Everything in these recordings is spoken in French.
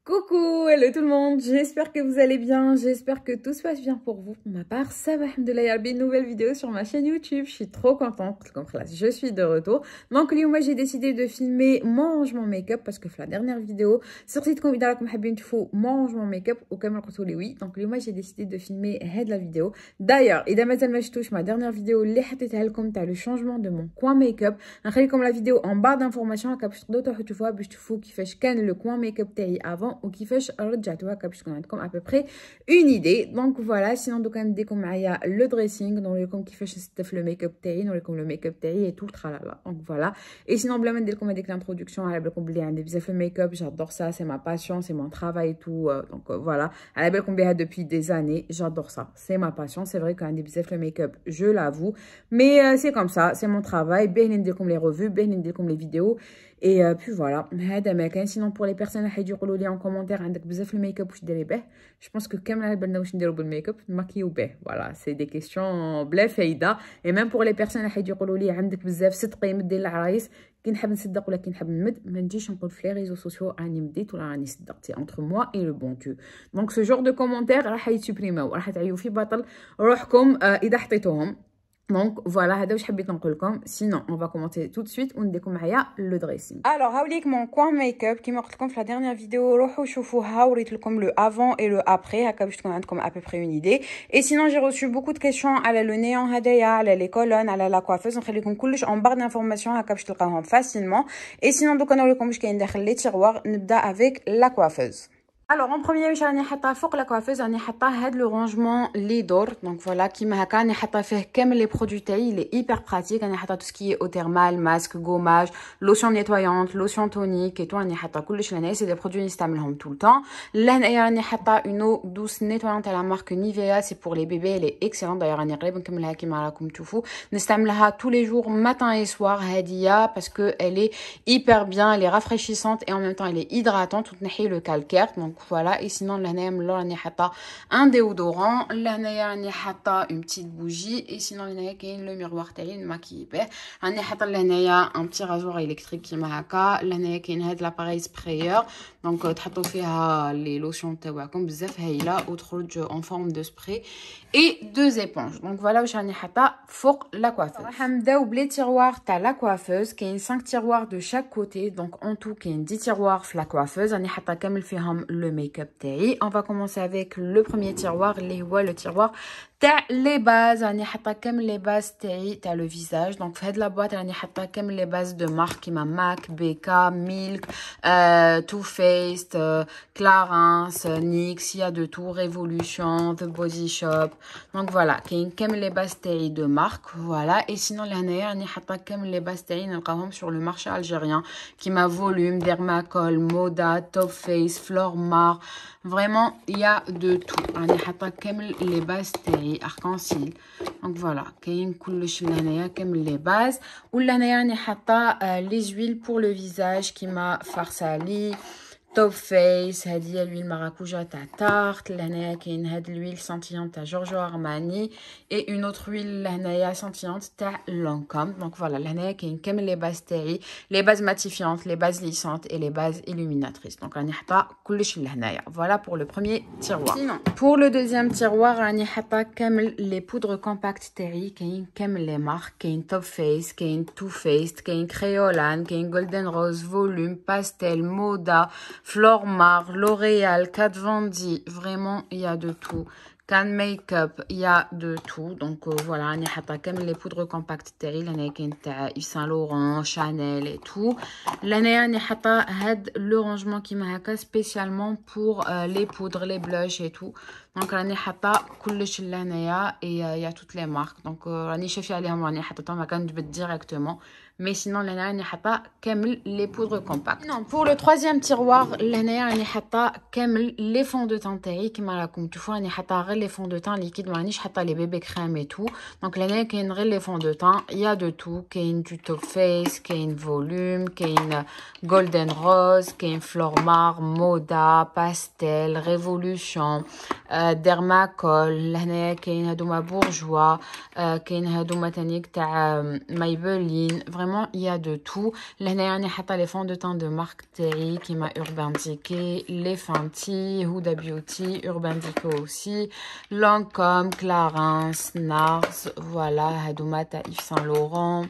Coucou, hello tout le monde, j'espère que vous allez bien, j'espère que tout se passe bien pour vous. Pour ma part, ça va, alhamdoulilah, il y a une nouvelle vidéo sur ma chaîne YouTube, je suis trop contente, comme là, je suis de retour. Donc, moi j'ai décidé de filmer mon rangement make-up parce que la dernière vidéo, sortitكم إذا راكم حابين تشوفوا mon rangement make-up وكامل قلتوا لي oui. Donc, moi j'ai décidé de filmer هاد la vidéo. D'ailleurs, إذا مازال ما شفتوش ma dernière vidéo اللي حطيتها لكم تاع le changement de mon coin make-up, نخليكم la vidéo en barre d'informations هكا باش تقدروا تروحوا تشوفوها باش تشوفوا كيفاش كان le coin make-up تاعي avant وكيفاش رجعتوها هكا باش تكون عندكم à peu près une idée. Donc voilà, sinon دوكا نديكم معايا le dressing نوريكم كيفاش نستف le make-up تاعي, نوريكم le make-up تاعي et tout le tralala. Donc voilà. Et sinon بلا ما ندير لكم هذيك l'introduction على بالكم بلي عندي بزاف le make-up, j'adore ça, c'est ma passion, c'est mon travail et tout. Donc voilà, على بالكم بها depuis des années, j'adore ça, c'est ma passion. C'est vrai qu'عندي بزاف le make-up, je l'avoue, mais c'est comme ça, c'est mon travail. باهي ندير لكم les revues, باهي ندير لكم les vidéos. Et puis voilà, هذا ما كان. Sinon pour les personnes اللي يقولوا لي en commentaire عندك بزاف الميك اب واش ديري به, je pense que كامل على بالنا واش نديرو بالميك اب نماكيو به. voilà, c'est des questions بلا فايده. et même pour les personnes اللي يقولوا لي عندك بزاف صدقي مدي للعرايس, كي نحب نصدق ولا كي نحب نمد ما نجيش نقول في لي ريزو سوسيو راني مديت ولا راني صدقتي. entre moi et le bon Dieu. donc ce genre de commentaires راح يتسبريماو, راح تعيو في باطل روحكم اذا حطيتوهم. Donc voilà, هذا واش حبيت نقول لكم. Sinon on va commencer tout de suite ونديكم معايا le dressing. Alors هاوليك mon coin make-up كيما قلت لكم في la dernière vidéo, روحوا شوفوها وريت لكم le avant et le après هكا باش تكون عندكم à peu près une idée. Et sinon j'ai reçu beaucoup de questions على le néant هدايا, على les colonnes, على la coiffeuse. نخليكم كلش en barre d'informations هكا باش تلقاوهم facilement. Et sinon دوك نوريكم واش كاين داخل les tiroirs. نبدا avec la coiffeuse. Alors en premier واش راني حاطه فوق لا كوافوز, راني حاطه هاد لو رانجمون لي دور. دونك فوالا كيما هكا راني حاطه فيه كامل لي برودوي تاعي, لي هيبر براتيك. راني حاطه تو سكي او تيرمال, ماسك, غوماج, لوسيون نيتوايونت, لوسيون تونيك اي تو. راني حاطه كلش لهنايا, سي دي برودوي نستعملهم tout le temps. لهنايا راني حاطه اون او دوس نيتوايونت على مارك نيفيا, سي بور لي بيبي, لي اكسلون. دايوغ راني قريب نكملها كيما راكم تشوفوا. نستعملها tous les jours matin et soir هاديه باسكو elle est hyper bien, elle est rafraîchissante et en même temps elle est hydratante وتنحي le calcaire. donc voilà. et sinon لهنايا من اللور راني حاطه ان ديودورون, لهنايا راني حاطه اون بتيت بوجي. et sinon لهنايا كاين لو ميروار تاعي نماكي به. راني حاطه لهنايا ان بتي رازور الكتريك كيما هكا. لهنايا كاين هاد لاباري سبرايور, دونك تحطوا فيها لي لوسيون تاعكم بزاف هايله وتخرج اون فورم دو سبراي et deux éponges. donc voilà واش راني حاطه فوق لا كوافوز. راح نبداو بلي تيروار تاع لا كوافوز. كاين 5 tiroirs de chaque côté, donc en tout كاين 10 tiroirs في لا كوافوز. راني حاطه كامل فيهم لو ميك اب تاعي. on va commencer avec le premier tiroir اللي هو le tiroir تاع لي باز. راني حاطه كامل لي باز تاعي تاع لو فيزاج. دونك في هاد لا بواط راني حاطه كامل لي باز دو مارك كيما ماك, بيكا, ميلك, تو فيست, كلارانس, نيكس, يا دو تو, ريفولوشن, ذا بودي شوب. دونك فوالا كاين كامل لي باز تاعي دو مارك. فوالا. اي سينون لهنايا راني حاطه كامل لي باز تاعي نلقاوهم sur le marché algérien كيما فولوم, ديرماكول, مودا, توب فيس, فلورمار. vraiment il y a de tout. راني حاطه كامل لي باز تاعي اركانسيل. دونك فوالا كاين كلش لهنايا كامل لي باز. ولهنايا راني حاطه لي زويل بور لو فيزاج كيما فارسالي, توب فيس. هذه لويل مراكوجا تاع تارت. لهنايا كاين هاد لويل سانتيونت تاع جورجو ارماني اي اون اوتر ويل لهنايا سانتيونت تاع لونكوم. دونك فوالا لهنايا كاين كامل لي باز تاعي, لي باز ماتيفيونت, لي باز ليسونت اي لي باز illuminatrice. دونك راني حاطه كلش لهنايا. فوالا pour le premier tiroir. sinon pour le deuxième tiroir راني حاطه كامل لي بودر كومباكت تاعي. كاين كامل لي مارك, كاين توب فيس, كاين تو فيست, كاين كريولان, كاين جولدن روز, فولوم, باستيل, مودا, Flormar, L'Oréal, Kat Von D. Vraiment il y a de tout. Can Makeup, il y a de tout. donc voilà راني حاطه كامل لي بودر كومباكت تاعي. لهنايا كاين تاع Yves Saint Laurent, Chanel et tout. لهنايا راني حاطه هاد لو رانجمون كيما هكا spécialement pour les poudres, les blushs et tout. دونك راني حاطه كلش لهنايا et il y a toutes les marques. donc راني شافيه عليهم راني حاطتهم هكا نجبد ديريكتومون. mais sinon لهنا راني حاطه كامل لي بودر كومباكت. non pour le troisième tiroir لهنايا راني حاطه كامل لي فون دو تان تاعي كيما راكم تشوفوا. راني حاطه غير لي فون دو تان ليكيد, مانيش حاطه لي بيبي كريم اي تو. دونك لهنايا كاين غير لي فون دو تان. يا دو تو, كاين دو توب فيس, كاين فولوم, كاين جولدن روز, كاين فلورمار, مودا, باستيل, ريفولوشن, ديرماكول. لهنايا كاين هادوما بورجوا, كاين هادوما تانيك تاع مايبلين. vraiment il y a de tout. لهنا راني حاطه les fonds de teint de marque تاعي كيما Urban Decay, les Fenty, Huda Beauty, Urban Decay aussi, Lancôme, Clarins, Nars, voilà, هادوما تاع Yves Saint Laurent.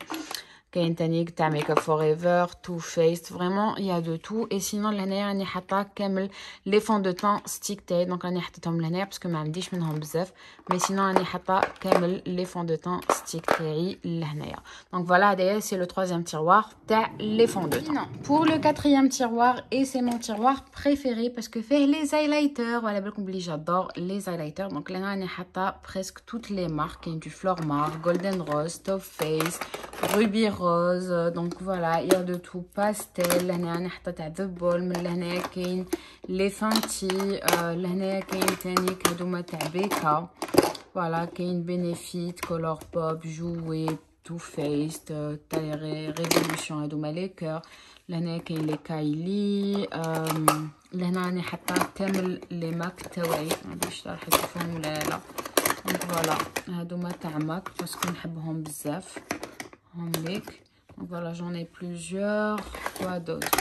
كاين تاني تاع ميك اب فور ايفر تو فيس فريمون يا دو تو. اي سينون لهنايا راني حاطه كامل لي فون دو تان ستيك تاعي دونك راني حطيتهم لهنايا باسكو ما عنديش منهم بزاف مي سينون راني حاطه كامل لي فون دو تان ستيك تاعي لهنايا. دونك فوالا هدايا سي لو troisième tiroir تاع لي فون دو تان. pour le quatrième tiroir et c'est mon tiroir préféré parce que fait les highlighters وعلى بالكم بلي j'adore les highlighters. دونك لهنا راني حاطه presque toutes les marques. كاين du Flormar, Golden Rose, Top Face, Ruby Rose. Donc voilà, il y a de tout. Pastel, لهنا راني حاطه تاع The Ball. من لهنايا كاين les Fenty. لهنايا كاين تاني هادوما تاع بيكا. فوالا كاين Benefit, Color Pop, Jouer, Too Faced, تاع Révolution هادوما لي كور. لهنا كاين لي كايلي. لهنا راني حاطه كامل لي ماك تاوعي باش راح تشوفوهم ولا لا. دونك فوالا هادوما تاع ماك باسكو نحبهم بزاف هم ليك. Donc voilà, j'en ai plusieurs. Quoi d'autre?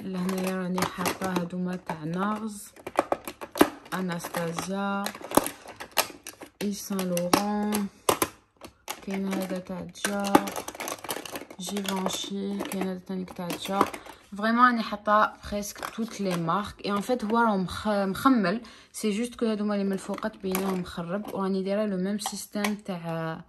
لهنايا راني حاطه هادوما تاع نارز, اناستازيا, Yves Saint Laurent. كاين هذا تاع جار, جيفانشي. كاين هذا تاني تاع جار. فريمون راني حاطه presque toutes les marques. et en fait هو راه مخمل, c'est juste que هادوما اللي من الفوقات بينهم مخرب. وراني دايره لو ميم سيستيم تاع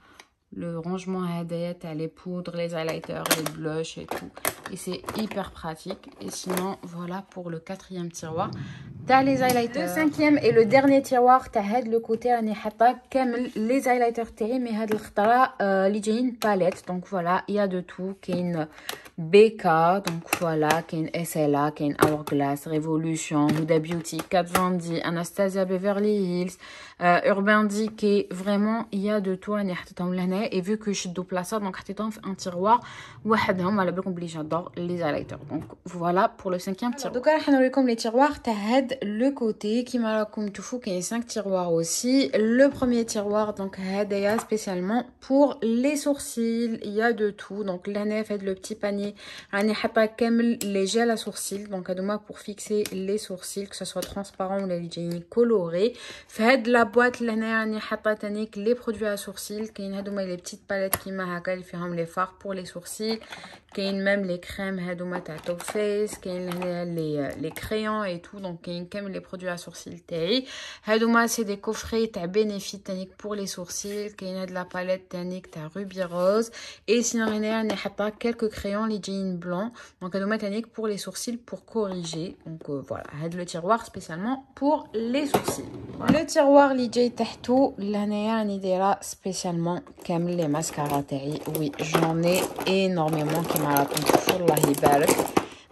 le rangement هدايا تاع les poudres, les highlighters, les blushs et tout. Et c'est hyper pratique. Et sinon, voilà pour le quatrième tiroir. T'as les highlighters. Le cinquième et le dernier tiroir, t'as هاد le côté راني حاطه كامل les highlighters تاعي. مي هاد الخطره اللي جايين باليت. Donc voilà, il y a de tout. كاين BK, donc voilà, كاين SLA, كاين Hourglass, Révolution, Huda Beauty, Kat Von D, Anastasia Beverly Hills, Urban Decay. Vraiment, il y a de tout. راني حطيتهم لهنا. et vu que je double ça, donc حطيتهم في un tiroir وحدهم. على بالكم بلي j'adore les highlighters. Donc voilà pour le cinquième tiroir. Donc راح نوريكم les tiroirs تاع هاد le côté كيما راكم تشوفوا. كاين 5 tiroirs aussi. Le premier tiroir donc هدايا spécialement pour les sourcils. Il y a de tout. Donc لهنا fait le petit panier راني حاطه كامل les gels à sourcils. donc هادوما pour fixer les sourcils que ça soit transparent ولا اللي جايين coloré. في هاد la boîte لهنا راني حاطه تانيك les produits à sourcils. كاين هادوما les petites palettes كيما هكا اللي فيهم les fards pour les sourcils. كاين même les crèmes هادوما تاع Top Face. كاين هنا les crayons et tout. donc كاين كامل les produits à sourcils تاعي. هادوما c'est des coffrets تاع Benefit تانيك pour les sourcils. كاين هاد la palette تانيك تاع Ruby Rose. et sinon هنا راني حاطه quelques crayons اللي جايين blancs. donc هادوما تانيك pour les sourcils pour corriger. donc voilà, هاد le tiroir spécialement pour les sourcils. voilà. le tiroir اللي جاي تحتو لهنايا راني دايره spécialement كامل les mascaras تاعي. oui, j'en ai énormément كيما راكم تشوفوا الله يبارك.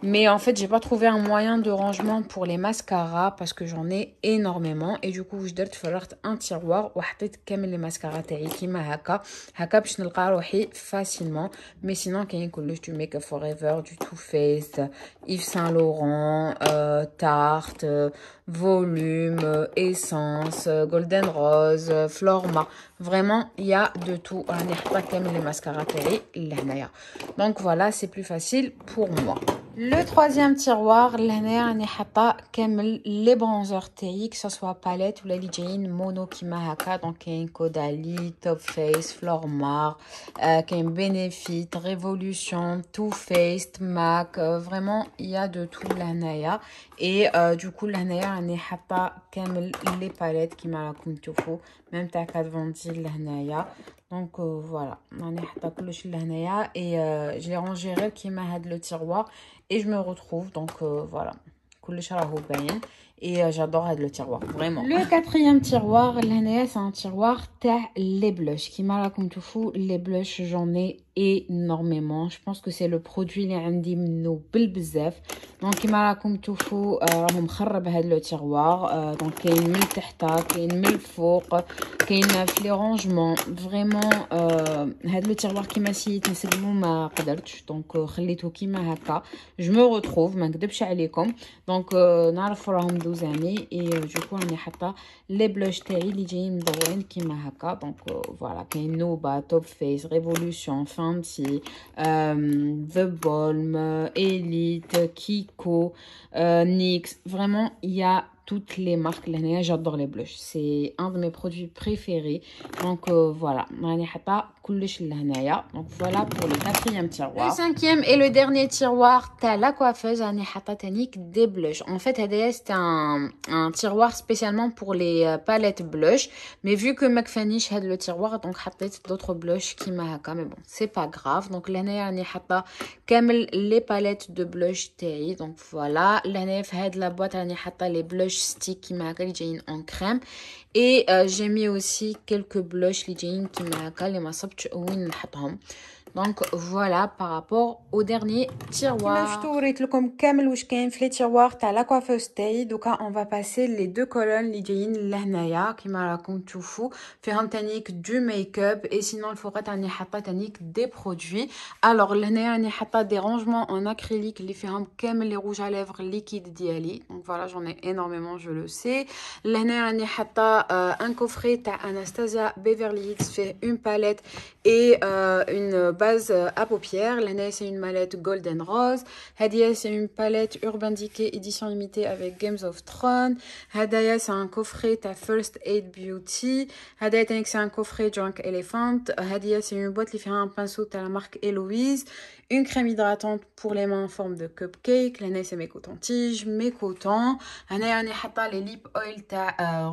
mais en fait j'ai pas trouvé un moyen de rangement pour les mascaras parce que j'en ai énormément. et du coup درت فرغت un tiroir وحطيت كامل les mascaras تاعي كيما هكا باش نلقى روحي facilement. mais sinon كاين كلش du Make Up For Ever, du Too Faced, Yves Saint Laurent, Tarte, Volume, Essence, Golden Rose, Flormar. vraiment il y a de tout. راني حاطه كامل les mascaras تاعي لهنايا. donc voilà, c'est plus facile pour moi. Le troisième tiroir لهنا راني حاطه كامل les bronzers تاعي que ça soit palette ولا اللي جايين mono كيما هكا. donc كاين Caudalie, Top Face, Flormar, كاين Benefit, Révolution, Too Faced, MAC. vraiment il y a de tout لهنايا. et du coup لهنايا راني حاطه كامل les palettes كيما راكم تشوفوا même تاع Kat Von D لهنايا. donc voilà, راني حاطه كلش لهنايا. et je les rangerai كيما هاد le tiroir. et je me retrouve. donc voilà, كلش راهو باين. et j'adore le tiroir vraiment. Le quatrième tiroir لهنايا c'est un tiroir تاع les blushs كيما راكم تشوفوا. les blushs j'en ai énormément. je pense que c'est le produit اللي عندي منه بالبزاف. donc كيما راكم تشوفوا راهم مخرب هاد لو تيروار. donc كاين من تحت, كاين من الفوق, كاين في لي رونجمون. فريمون هاد لو تيروار كيما سيت نسلمو ما قدرتش. donc خليته كيما هكا. je me retrouve, ما نكذبش عليكم. donc دونك نعرف راهم دوزاني اي دوكو راني حاطه لي بلوش تاعي اللي جايين مدورين كيما هكا. دونك فوالا كاين نوبا، توب فيس، ريفولوشن، فانتي، ذا بالم، اليت، كيكو، نيكس. فريمون يا toutes les marques. J'adore les blushs, c'est un de mes produits préférés. Donc voilà, donc voilà pour le quatrième tiroir. Le cinquième et le dernier tiroir, t'as la coiffeuse, des blushs. En fait, c'est un tiroir spécialement pour les palettes blush, mais vu que McFanish a le tiroir, donc j'ai d'autres blushs qui m'a, mais bon, c'est pas grave. Donc l'année les palettes de blush taille. Donc voilà, l'année la boîte les blush stick qui m'a en crème, et j'ai mis aussi quelques blushs qui m'a donc voilà par rapport au dernier tiroir. Je وريت لكم كامل واش كاين في les tiroirs تاع la coiffeuse تاعي. دوكا on va passer les deux colonnes اللي جايين لهنايا كيما راكم تشوفوا فيهم تانيك du make-up, et sinon الفوقات راني حاطه تانيك des produits. alors لهنايا راني حاطه des rangements en acrylique اللي فيهم كامل les rouges à lèvres liquides ديالي. donc voilà, j'en ai énormément, je le sais. لهنايا راني حاطه un coffret تاع Anastasia Beverly Hills fait une palette et une base à paupières. L'année c'est une mallette Golden Rose. Hadia c'est une palette Urban Decay édition limitée avec Games of Thrones. Hadaya c'est un coffret à First Aid Beauty. Hadaya c'est un coffret Drunk Elephant. Hadia c'est une boîte qui fait un pinceau à la marque Héloïse. Une crème hydratante pour les mains en forme de cupcake. L'année c'est mes cotons-tiges, mes cotons. L'année on a les lip oil ta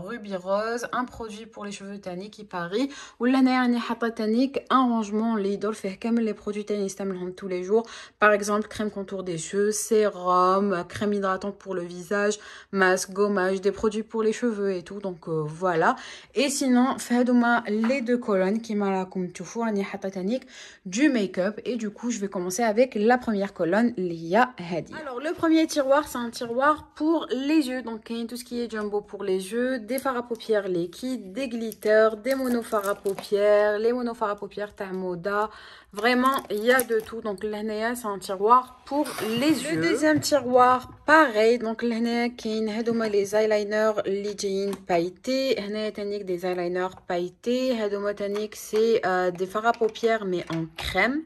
Ruby Rose, un produit pour les cheveux tanniques qui Paris. Ou l'année on a tannique un rangement Lidl fait comme les produits tanniques tous les jours. Par exemple crème contour des cheveux, sérum, crème hydratante pour le visage, masque, gommage, des produits pour les cheveux et tout. Donc voilà. Et sinon fadouma les deux colonnes qui m'a la comme tu fous on a tannique du make-up, et du coup je vais commencer avec la première colonne, Lia Hadi. Alors le premier tiroir, c'est un tiroir pour les yeux. Donc il y a tout ce qui est jumbo pour les yeux, des fards à paupières liquides, des glitters, des monofards à paupières, les monofards à paupières Tamoda. Vraiment, il y a de tout. Donc l'Hanaya, c'est un tiroir pour les yeux. Le deuxième tiroir, pareil. Donc l'Hanaya, qui est les eyeliners Lijein pailletés. Hanaya Tanik, des eyeliners pailletés. Hadoma Tanik, c'est des fards à paupières mais en crème.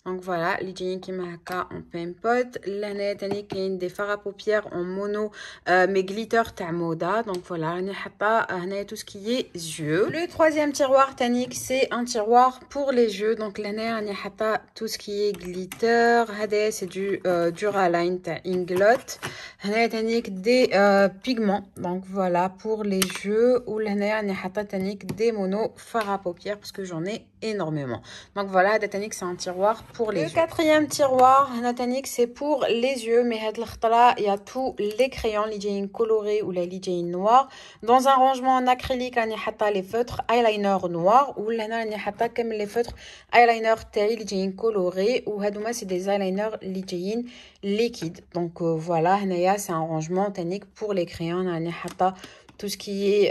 Donc voilà, les jeans qui m'aka en pimpote. L'année tani kain des fards à paupières en mono, mais glitter ta moda. Donc voilà, on a tout ce qui est yeux. Le troisième tiroir tanik, c'est un tiroir pour les yeux. Donc l'année on a tout ce qui est glitter. Hade c'est du Duraline ta Inglot. L'année tanik des pigments. Donc voilà pour les yeux. Ou l'année on a tanik des mono fards à paupières parce que j'en ai énormément. Donc voilà, Datanik c'est un tiroir pour les yeux. Le quatrième tiroir, Datanik c'est pour les yeux, mais il y a tous les crayons, les colorés ou les noirs. Dans un rangement en acrylique, on a les feutres eyeliner noirs, ou là on a comme les feutres eyeliner taille, les colorés, ou hadouma c'est des eyeliner liquides. Donc voilà, c'est un rangement technique pour les crayons, on a tout ce qui est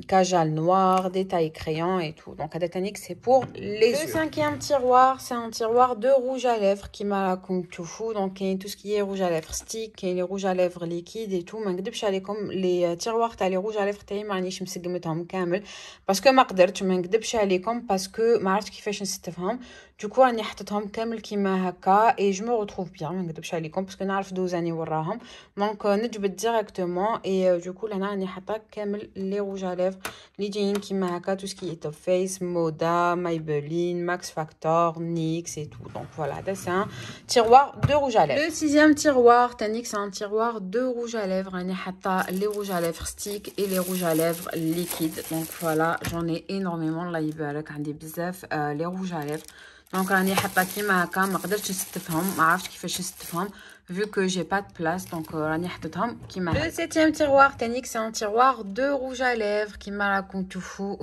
cajal noir, détail crayon et tout. Donc, Adatanique, c'est pour les yeux. Le cinquième tiroir, c'est un tiroir de rouge à lèvres qui m'a comme tout fou. Donc, il y a tout ce qui est rouge à lèvres stick, et les rouges à lèvres liquides et tout. Comme les tiroirs, t'as les rouges à lèvres, t'as معنيش مسقمتهم كامل. Parce que ما قدرتش ما نكذبش عليكم parce que ما عرفتش كيفاش نستفهم. Du coup, راني حطيتهم كامل كيما هكا et je me retrouve bien. ما نكذبش عليكم parce que نعرف دوزاني وراهم. Donc, نجبد directement et du coup, là, راني حاطه كامل لي روج à lèvres اللي جايين كيما هكا tout ce qui est Top Face, Moda, Maybelline, Max Factor, NYX et tout. Donc voilà, c'est un tiroir de rouge à lèvres. Le sixième tiroir, Tanix, c'est un tiroir de rouge à lèvres. راني حاطه les rouges à lèvres stick et les rouges à lèvres liquides. Donc voilà, j'en ai énormément. الله يبارك عندي بزاف les rouges à lèvres. Donc راني حاطه كيما هكا ما قدرتش نستفهم ما عرفتش كيفاش نستفهم vu que j'ai pas de place. Donc راني حطيتهم كيما هكا. Le septième tiroir Tanix, c'est un tiroir de rouge à lèvres كيما راكم تشوفوا.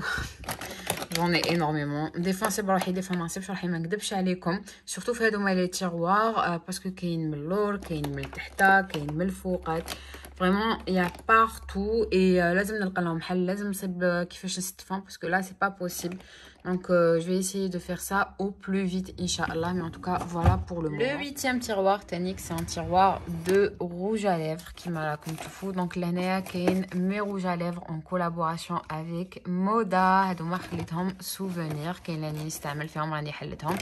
J'en ai énormément. Des fois c'est بروحي des fois ما نسيبش روحي ما نكذبش عليكم. Surtout في هادوما لي تيروار parce que كاين من اللور كاين من التحتا كاين من الفوقات. Vraiment, il y a partout et لازم نلقى لهم حل. لازم نصيب كيفاش نستفهم parce que là c'est pas possible Donc, je vais essayer de faire ça au plus vite, Inch'Allah. Mais en tout cas, voilà pour le moment. Le 8e tiroir, Tanik, c'est un tiroir de rouge à lèvres qui m'a comme tout fou. Donc, là, il y a mes rouges à lèvres en collaboration avec Moda. هادوما خليتهم souvenir. كاين اللي نستعمل فيهم راني حلتهم.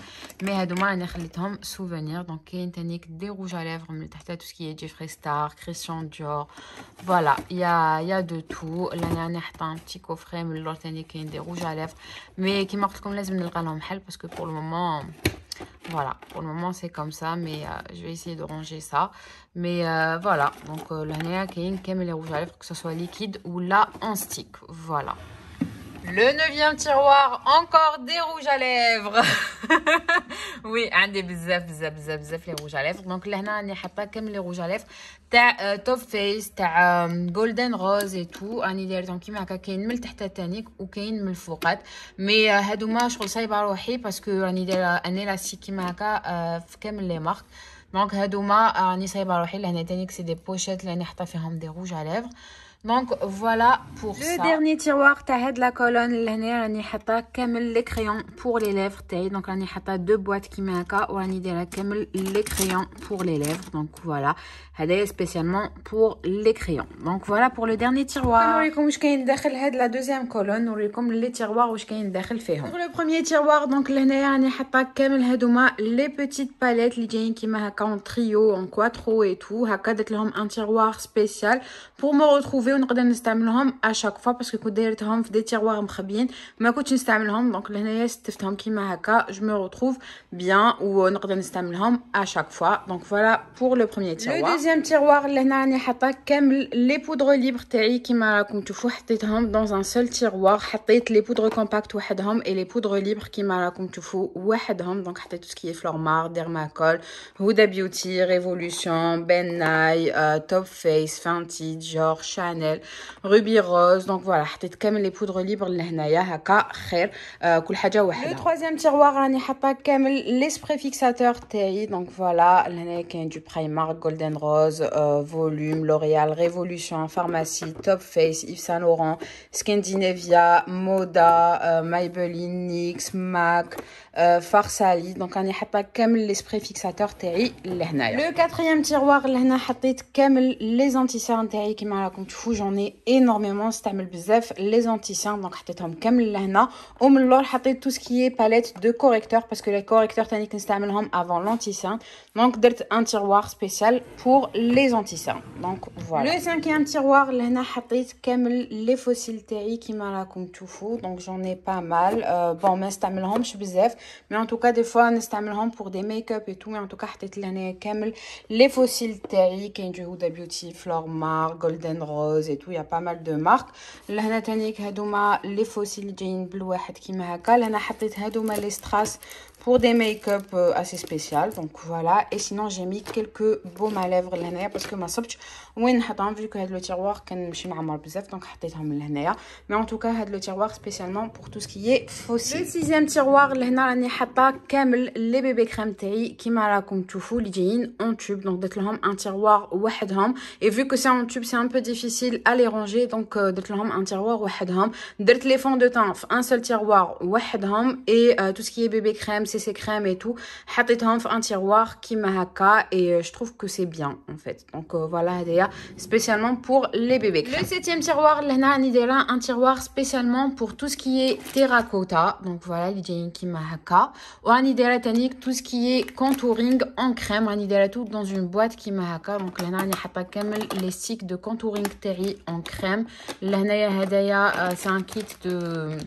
Mais هادوما راني خليتهم souvenir. Donc, كاين Tanik des rouges à lèvres من تحت tout ce qui est Jeffree Star, Christian Dior. Voilà, il y a de tout. Là, راني حاطه un petit coffret من اللور Tanik كاين des rouges à lèvres. Mais كيما قلت لكم لازم نلقى لهم حل parce que pour le moment voilà, pour le moment c'est comme ça, mais je vais essayer de ranger ça. Mais voilà, donc là كاين كامل les rouges à lèvres, que ce soit liquide ou là en stick. Voilà. Le 9e tiroir, encore des rouges à lèvres. Oui, عندي بزاف les rouges à lèvres. Donc لهنا راني حاطه كامل les rouges à lèvres تاع توب فيس تاع جولدن روز اي تو. راني دايرتهم كيما هكا، كاين من تحت التانيك وكاين من الفوقات. مي هادوما شغل صايبه روحي باسكو راني دايره ان الاستيك كيما هكا في كامل لي مارك. دونك هادوما راني صايبه روحي. لهنا تانيك سي دي بوشيت اللي راني حاطه فيهم دي rouges à lèvres. Donc voilà pour ça. Le dernier tiroir تاع la colonne لهنا راني حاطه كامل les crayons pour les lèvres تاعي. Donc راني حاطه 2 boîtes كيما هكا وراني دايره كامل les crayons pour les lèvres. Donc voilà, هذا spécialement pour les crayons. Donc voilà pour le dernier tiroir. نوريكم واش كاين داخل هاد la deuxième colonne. نوريكم les tiroirs واش كاين داخل فيهم. Pour le premier tiroir donc لهنايا راني حاطه كامل هادوما les petites palettes اللي جايين كيما هكا en trio en quattro et tout. هكا درت لهم un tiroir spécial pour me retrouver ونقدر نستعملهم اشاك فوا باسكو كنت دايرتهم في دي تيروار مخبيين ما كنتش نستعملهم. دونك لهنايا ستفتهم كيما هكا جو مي retrouve bien ونقدر نستعملهم اشاك فوا. دونك فوالا بور لو بروميير تيروار. لو دوزيام تيروار لهنا راني حاطه كامل لي بودر ليبر تاعي كيما راكم تشوفوا. حطيتهم دون ان سول تيروار. حطيت لي بودر كومباكت وحدهم اي لي بودر ليبر كيما راكم تشوفوا وحدهم. دونك حطيت سكي فلورمار، ديرماكول، هودا بيوتي، ريفولوشن، بن ناي، توب فيس، فانتي، جور، شانيل، روبي روز. دونك فوالا حطيت كامل لي بودر ليبر لهنايا هكا خير كل حاجه وحدها. لو ترويزيام تيروار راني حاطه كامل لي سبراي فيكساتور تاعي. دونك فوالا لهنايا كاين دو برايمارك، جولدن روز، فوليوم، لوريال، ريفولوشن، فارماسي، توب فيس، ايف سان لوران، سكاندينافيا، مودا، مايبلين، نيكس، ماك، فارسالي. دونك راني حاطه كامل لي سبراي فيكساتور تاعي لهنايا. لو كاتريام تيروار لهنا حطيت كامل لي زانتيسيان تاعي كيما راكم تشوفوا. j'en ai énormément. نستعمل بزاف لي زانتيسيان. دونك حطيتهم كامل لهنا. ومن اللور حطيت tout ce qui est palette de correcteurs parce que les correcteurs تاني كنستعملهم avant l'anti-cerne. دونك درت un tiroir spécial pour les anti-cernes. دونك فوالا. لو cinquième tiroir لهنا حطيت كامل لي فوسيل تاعي كيما راكم تشوفوا. دونك j'en ai pas mal. بون ما نستعملهمش بزاف mais en tout cas des fois نستعملهم pour des make-up et tout. mais en tout cas حطيت لهنا كامل لي فوسيل تاعي. كاين جو هودا بيوتي، فلورمار، جولدن روز et tout. il y a pas mal de marques. لهنا تانيك هادوما لي فوسيل جايين بالواحد كيما هكا. لهنا حطيت هادوما لي ستراس pour des make-up assez spécial. Donc voilà. Et sinon j'ai mis quelques baumes à lèvres لهنايا parce que ما صبتش وين نحطهم vu que هاد لو تيروار كان ماشي معمر بزاف. دونك حطيتهم لهنايا. mais en tout cas هاد لو تيروار spécialement pour tout ce qui est fossile. le sixième tiroir لهنا راني حاطه كامل لي بيبي كريم تاعي كيما راكم تشوفوا اللي جايين en tube. donc درت لهم un tiroir وحدهم. et vu que c'est en tube c'est un peu difficile à les ranger. donc درت لهم un tiroir وحدهم. درت les fonds de teint في un seul tiroir وحدهم. et tout ce qui est bébé crème, CC crème et tout حطيتهم في un tiroir كيما هكا. et je trouve que c'est bien en fait. donc voilà هدايا spécialement pour les bébés crème. le septième tiroir لهنا راني دايره un tiroir spécialement pour tout ce qui est terracotta. donc voilà اللي جايين كيما هكا. وراني دايره تانيك tout ce qui est contouring en crème. راني دايره tout dans une boîte كيما هكا. donc لهنا راني حاطه كامل les sticks de contouring تاعي en crème. لهنايا هدايا c'est un kit de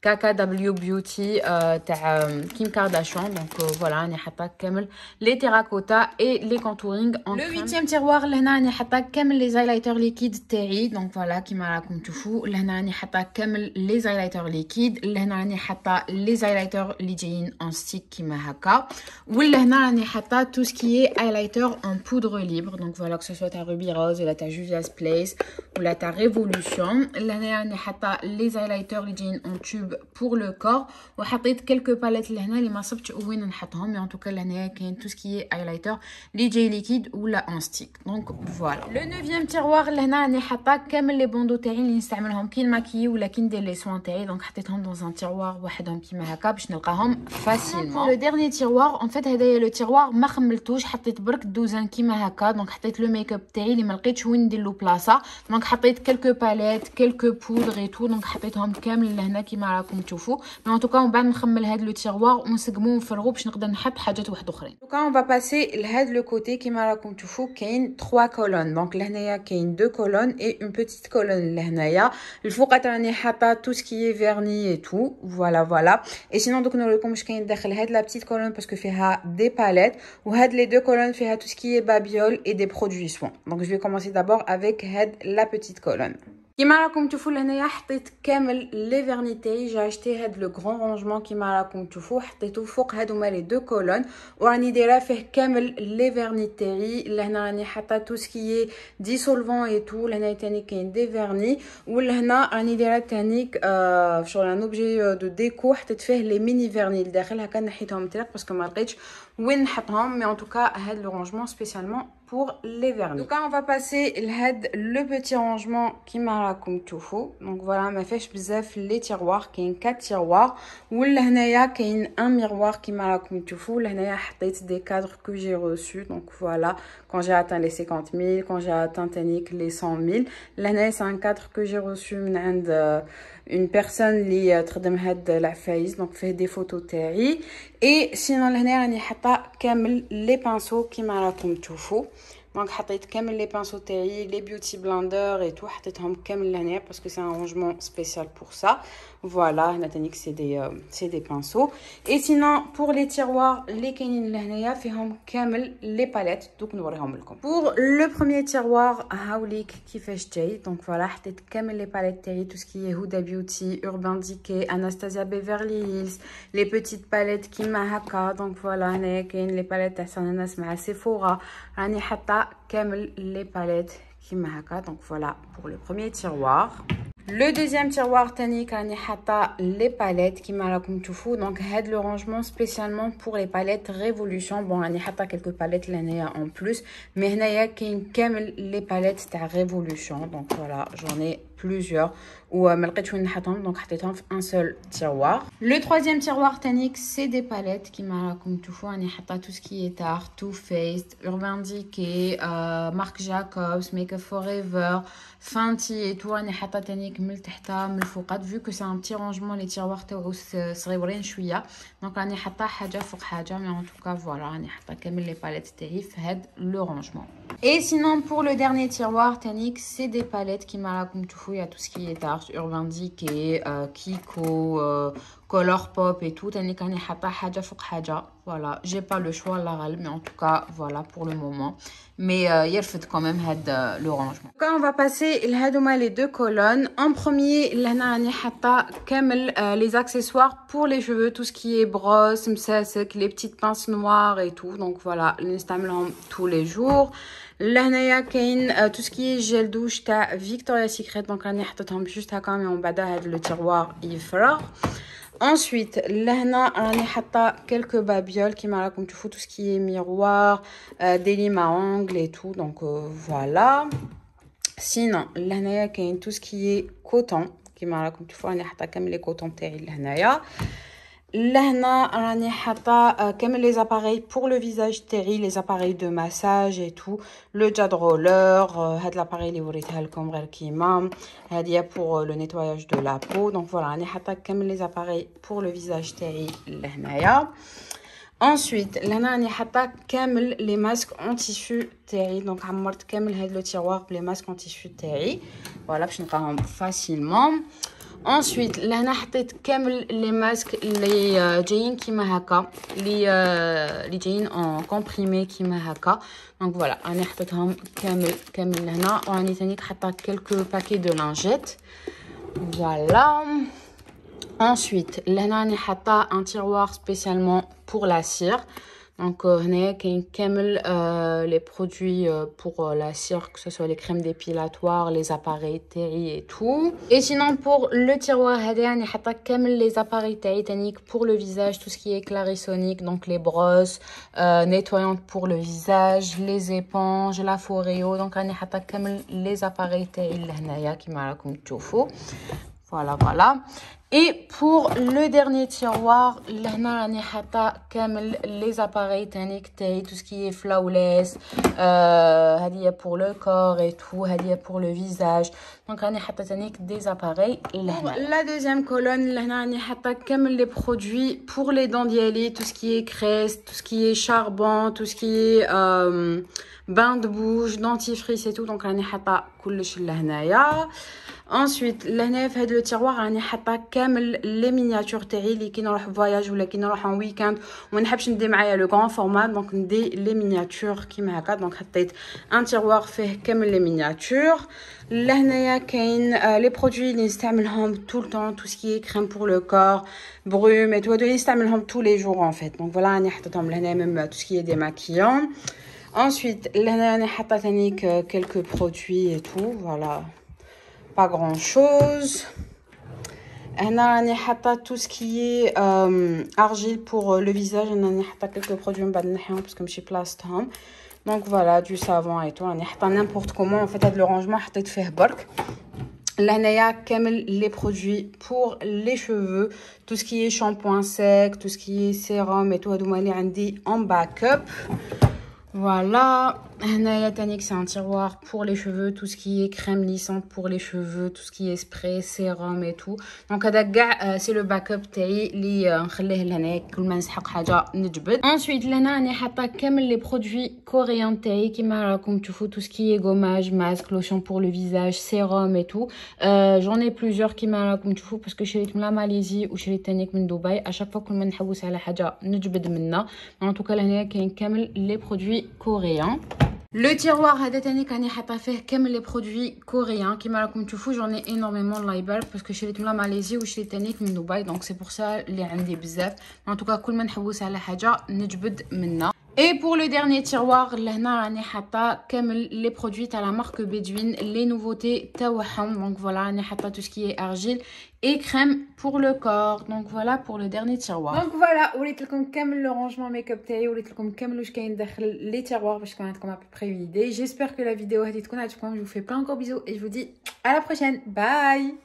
KKW Beauty تاع Kim Kardashian. donc voilà راني حاطه كامل les terracotta et les contouring en crème. le huitième tiroir لهنا راني حاطه كامل les highlighters liquides تاعي. donc voilà كيما راكم تشوفوا. لهنا راني حاطه كامل les highlighters liquides. لهنا راني حاطه les highlighters اللي جايين en stick كيما هكا. ولهنا راني حاطه tout ce qui est highlighter en poudre libre. donc voilà que ce soit ta Ruby Rose ولا ta Juvia's Place ولا ta Révolution. لهنا راني حاطه les highlighters اللي جايين en tube pour le corps وحطيت quelques palettes لهنا اللي ما صبتش وين نحطهم mais en tout cas لهنايا كاين tout ce qui est highlighter اللي جاي ليكيد ولا en stick. Donc voilà. Le 9e tiroir لهنا راني حاطه كامل لي بوندو تاعي اللي نستعملهم كي نماكي ولا كي ندير لي سوان تاعي. Donc حطيتهم dans un tiroir وحدهم كيما هكا باش نلقاهم facilement. Le dernier tiroir en fait هدايا لو tiroir ما خملتوش حطيت برك الدوزان كيما هكا. Donc حطيت لو ميك اب تاعي اللي ما لقيتش وين ندير له بلاصه. Donc حطيت quelques palettes quelques poudres et tout. Donc حطيتهم كامل لهنا كيما راكم تشوفوا. Mais en tout cas من بعد نخمل هاد لو tiroir ونسقمو ونفرغو باش نقدر نحط حاجات واحد اخرين. En tout cas on va passer لهاد لو كوتي كيما راكم تشوفوا كاين 3 colonnes. Donc لهنايا كاين 2 colonnes et une petite colonne لهنايا. الفوقات راني حاطه tout ce qui est vernis et tout. Voilà. Et sinon donc نوريكم واش كاين داخل هاد la petite colonne parce que فيها des palettes وهاد les 2 colonnes فيها tout ce qui est babiole et des produits soins. Donc je vais commencer d'abord avec هاد la petite colonne. كيما راكم تشوفوا لهنايا حطيت كامل لي فيرني تاعي. جا اشتي هاد لو غران رونجمون كيما راكم تشوفوا حطيته فوق هادوما لي 2 كولون وراني دايره فيه كامل لي فيرني تاعي. لهنا راني حاطه تو سكي ديسولفون اي تو. لهنا تاني كاين دي فيرني ولهنا راني دايره تانيك شغل ان اوبجي دو ديكو حطيت فيه لي ميني فيرني لداخل هكا نحيتهم تريق باسكو ما لقيتش وين نحطهم. مي ان توكا هاد لو رونجمون سبيسيالمون pour les vernis. Donc on va passer le petit rangement كيما راكم تشوفوا. Donc voilà ما فيهش بزاف لي tiroirs كاين 4 tiroirs ولهنايا كاين un miroir كيما راكم تشوفوا. لهنايا حطيت des cadres que j'ai reçus. Donc voilà quand j'ai atteint les 50 000 quand j'ai atteint تانيك les 100 000. لهنايا c'est un cadre que j'ai reçu من عند une personne اللي تخدم هاد العفايس. دونك فيه دي فوتو تاعي. اي سينون لهنا راني حاطه كامل لي بانسو كيما راكم تشوفوا. دونك حطيت كامل لي بانسو تاعي لي بيوتي بلاندر اي تو حطيتهم كامل لهنا باسكو سي ان رونجمون سبيسيال بور سا. فوالا هنا تانيك سي دي بانسو. اي سينون بور لي تيروار اللي كاينين لهنايا فيهم كامل لي باليت. دوك نوريهم لكم. بور لو بروميير تيروار هاوليك كيفاش جاي. دونك فوالا حطيت كامل لي باليت تاعي تو سكي هودا بيوتي اوربان ديكي اناستازيا بيفرلي هيلز لي بيتيت باليت كيما هكا. دونك فوالا هنايا كاين لي باليت تاع ساناناس مع سيفورا راني حاطه كامل les palettes كيما هكا. Donc voilà pour le premier tiroir. Le deuxième tiroir تاني راني حاطه les palettes كيما راكم تشوفوا. Donc هاد le rangement spécialement pour les palettes Révolution. Bon راني حاطه quelques palettes لهنايا en plus mais هنايا كاين كامل les palettes تاع Révolution. Donc voilà j'en ai plusieurs وما لقيتش وين نحطهم دونك حطيتهم في ان سول تيروار. لو troisième tiroir تانيك سي دي باليت كيما راكم تشوفوا. راني حاطه تو سكي تار تو فيست اوربان ديكي مارك جاكوبس ميك اب فور ايفر فانتي اي تو. راني حاطه تانيك من تحت من الفوقات فيو كو سي ان بتي رونجمون لي تيروار تاعو صغيورين شويه. دونك راني حاطه حاجه فوق حاجه مي ان توكا فوالا راني حاطه كامل لي باليت تاعي في هاد لو رونجمون. Et sinon pour le dernier tiroir تانيك c'est des palettes كيما راكم تشوفوا. يا tout ce qui est Tarte, Urban Decay, Kiko, Colourpop et tout. تانيك راني حاطه حاجه فوق حاجه. Voilà, j'ai pas le choix là, mais en tout cas voilà pour le moment. Mais يرفد quand même هاد le rangement. Donc on va passer لهادوما les 2 colonnes. En premier لهنا راني حاطه كامل les accessoires pour les cheveux, tout ce qui est brosse, مساسك, les petites pinces noires et tout. Donc voilà, نستعملهم tous les jours. لهنايا كاين tout ce qui est gel douche تاع Victoria's Secret. Donc راني حطيتهم juste هكا مي من بعد هاد لو تيروار يفرغ. Ensuite لهنا راني حاطه quelques babioles كيما راكم تشوفوا tout ce qui est miroir, des limes à ongles et tout. Donc voilà. Sinon لهنايا كاين tout ce qui est coton كيما راكم تشوفوا. راني حاطه كامل لي كوطون تاعي لهنايا. لهنا راني حاطه كامل لي زاباري pour le visage تاعي les appareils de massage et tout. le jade roller هاد لاباري اللي وريتها لكم غير كيما هادية pour le nettoyage de la peau. donc voilà راني حاطه كامل les appareils pour le visage تاعي لهنايا. ensuite لهنا راني حاطه كامل لي ماسك اون تيشو تاعي. دونك عمرت كامل هاد لو تيروار بلي ماسك اون تيشو تاعي فوالا باش نلقاهم فاسيلمون. ensuite لهنا حطيت كامل لي ماسك اللي جايين كيما هكا اللي جايين ان كومبريمي كيما هكا. دونك فوالا راني حطيتهم كامل لهنا. وراني ثاني حاطه quelques باكي دو لانجيت فوالا. ensuite لهنا راني حاطه un tiroir spécialement pour la cire. Donc هنا كاين كامل les produits pour la cire, que ce soit les crèmes dépilatoires, les appareils تاعي et tout. Et sinon pour le tiroir هذا راني حاطه كامل les appareils تاعي تانيك pour le visage, tout ce qui est clarisonique, donc les brosses nettoyantes pour le visage, les éponges, la Foreo. Donc راني حاطه كامل les appareils تاعي لهنايا كيما راكم تشوفوا. Voilà, voilà. Et pour le dernier tiroir, لهنا راني حاطه كامل les appareils تانيك تاعي, tout ce qui est flawless, هذه pour le corps et tout, هذه pour le visage. Donc راني حاطه تانيك des appareils لهنا. La deuxième colonne لهنا راني حاطه كامل les produits pour les dents ديالي, tout ce qui est crest, tout ce qui est charbon, tout ce qui est bain de bouche, dentifrice et tout. Donc راني حاطه كلش لهنايا. Ensuite لهنا في هذا لو تيروار راني حاطه كامل لي مينياتور تاعي اللي كي نروح فواياج ولا كي نروح ان ويكاند وما نحبش ندي معايا لو غران فورمات, دونك ندي لي مينياتور كيما هكا. دونك حطيت ان تيروار فيه كامل لي مينياتور. لهنايا كاين لي برودوي اللي نستعملهم tout le temps, tout ce qui est crème pour le corps, brume et tout, هادو اللي نستعملهم tous les jours en fait. Donc voilà راني حطيتهم لهنا, même tout ce qui est démaquillant. Ensuite لهنا راني حاطه تانيك quelques produits et tout, voilà. Pas grand chose. هنا راني حاطه tout ce qui est argile pour le visage. هنا راني حاطه quelques produits من بعد نحيهم باسكو ماشي بلاصتهم. Donc voilà, du savon et tout. راني حاطه n'importe comment. En fait هاد لو رونجمون حطيت فيه برك. لهنايا كامل les produits pour les cheveux, tout ce qui est shampoing sec, tout ce qui est sérum et tout, هادوما اللي عندي en backup. Voilà, هنايا تانيك c'est un tiroir pour les cheveux, tout ce qui est crème lissante pour les cheveux, tout ce qui est spray, sérum et tout. Donc هذا كاع c'est le backup تاعي اللي نخليه لهنايا كل ما نسحق حاجه نجبد. Ensuite لهنا راني حاطه كامل les produits coréens تاعي كيما راكم تشوفوا, tout ce qui est gommage, masque, lotion pour le visage, sérum et tout. J'en ai plusieurs كيما راكم تشوفوا باسكو شريت من لا ماليزي وشريت تانيك من دبي. اشاك فوا كل ما نحوس على حاجه نجبد منها. en tout cas لهنايا كاين كامل les produits coréens. Le tiroir هذا تاني كاني حاطه فيه كامل les produits coréens كيما راكم تشوفوا. j'en ai énormément الله يبارك باسكو شريت من لا ماليزي وشريت تانيك من دبي, donc c'est pour ça اللي عندي بزاف. en tout cas كل ما نحوس على حاجه نجبد منها. Et pour le dernier tiroir لهنا راني حاطه كامل les produits تاع la marque Bedouin, les nouveautés تاعهم. donc voilà راني حاطه tout ce qui est argile et crème pour le corps. donc voilà pour le dernier tiroir. donc voilà وريت لكم كامل le rangement make-up تاعي, وريت لكم كامل واش كاين داخل les tiroirs باش تكون عندكم à peu près une idée. j'espère que la vidéo هذه تكون عجبكم. je vous fais plein de gros bisous et je vous dis à la prochaine. bye.